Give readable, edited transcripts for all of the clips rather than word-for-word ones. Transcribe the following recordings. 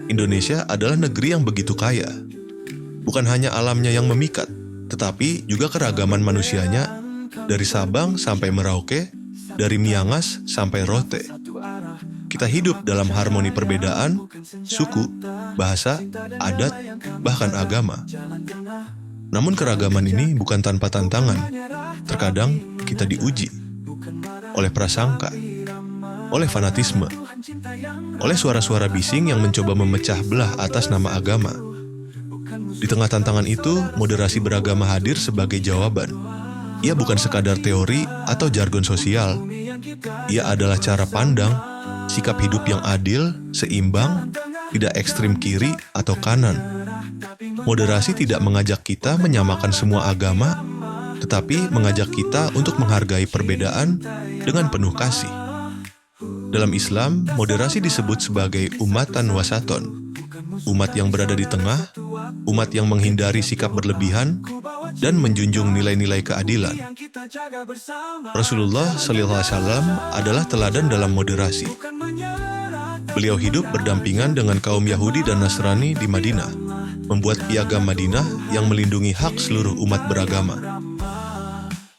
Indonesia adalah negeri yang begitu kaya. Bukan hanya alamnya yang memikat, tetapi juga keragaman manusianya, dari Sabang sampai Merauke, dari Miangas sampai Rote. Kita hidup dalam harmoni perbedaan, suku, bahasa, adat, bahkan agama. Namun keragaman ini bukan tanpa tantangan. Terkadang kita diuji oleh prasangka, oleh fanatisme, oleh suara-suara bising yang mencoba memecah belah atas nama agama. Di tengah tantangan itu, moderasi beragama hadir sebagai jawaban. Ia bukan sekadar teori atau jargon sosial. Ia adalah cara pandang, sikap hidup yang adil, seimbang, tidak ekstrim kiri atau kanan. Moderasi tidak mengajak kita menyamakan semua agama, tetapi mengajak kita untuk menghargai perbedaan dengan penuh kasih. Dalam Islam, moderasi disebut sebagai umatan wasaton, umat yang berada di tengah, umat yang menghindari sikap berlebihan, dan menjunjung nilai-nilai keadilan. Rasulullah SAW adalah teladan dalam moderasi. Beliau hidup berdampingan dengan kaum Yahudi dan Nasrani di Madinah, membuat piagam Madinah yang melindungi hak seluruh umat beragama.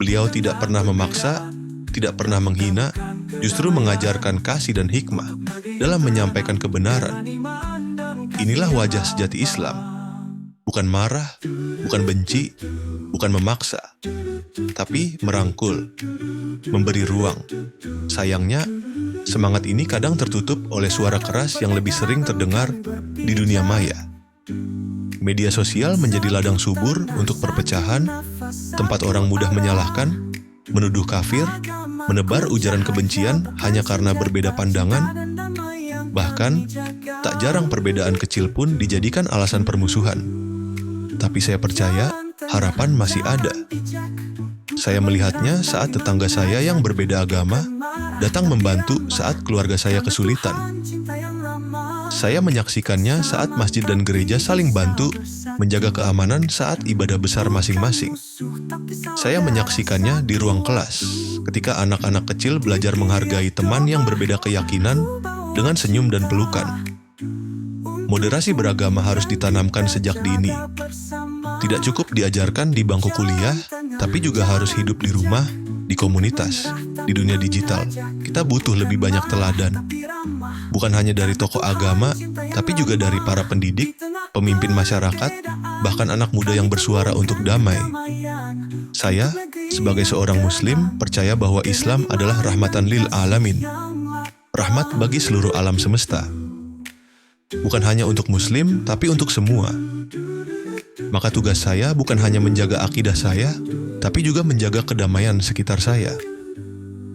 Beliau tidak pernah memaksa, tidak pernah menghina, justru mengajarkan kasih dan hikmah dalam menyampaikan kebenaran. Inilah wajah sejati Islam. Bukan marah, bukan benci, bukan memaksa, tapi merangkul, memberi ruang. Sayangnya, semangat ini kadang tertutup oleh suara keras yang lebih sering terdengar di dunia maya. Media sosial menjadi ladang subur untuk perpecahan, tempat orang mudah menyalahkan, menuduh kafir, menebar ujaran kebencian hanya karena berbeda pandangan. Bahkan, tak jarang perbedaan kecil pun dijadikan alasan permusuhan. Tapi saya percaya, harapan masih ada. Saya melihatnya saat tetangga saya yang berbeda agama datang membantu saat keluarga saya kesulitan. Saya menyaksikannya saat masjid dan gereja saling bantu menjaga keamanan saat ibadah besar masing-masing. Saya menyaksikannya di ruang kelas, ketika anak-anak kecil belajar menghargai teman yang berbeda keyakinan dengan senyum dan pelukan. Moderasi beragama harus ditanamkan sejak dini. Tidak cukup diajarkan di bangku kuliah, tapi juga harus hidup di rumah, di komunitas, di dunia digital. Kita butuh lebih banyak teladan. Bukan hanya dari tokoh agama, tapi juga dari para pendidik, pemimpin masyarakat, bahkan anak muda yang bersuara untuk damai. Saya, sebagai seorang Muslim, percaya bahwa Islam adalah rahmatan lil alamin. Rahmat bagi seluruh alam semesta. Bukan hanya untuk Muslim, tapi untuk semua. Maka tugas saya bukan hanya menjaga akidah saya, tapi juga menjaga kedamaian sekitar saya.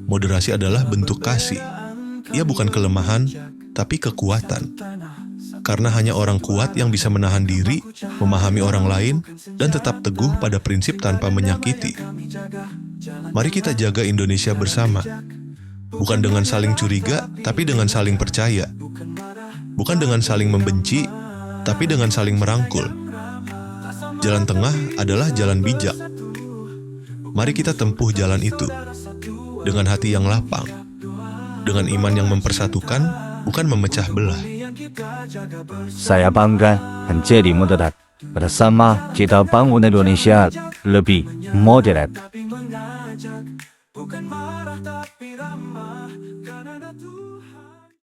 Moderasi adalah bentuk kasih. Ia bukan kelemahan, tapi kekuatan. Karena hanya orang kuat yang bisa menahan diri, memahami orang lain, dan tetap teguh pada prinsip tanpa menyakiti. Mari kita jaga Indonesia bersama. Bukan dengan saling curiga, tapi dengan saling percaya. Bukan dengan saling membenci, tapi dengan saling merangkul. Jalan tengah adalah jalan bijak. Mari kita tempuh jalan itu dengan hati yang lapang, dengan iman yang mempersatukan, bukan memecah belah. Saya bangga menjadi moderat bersama kita bangun Indonesia lebih moderat. Bukan marah tapi ramah, kan ada Tuhan.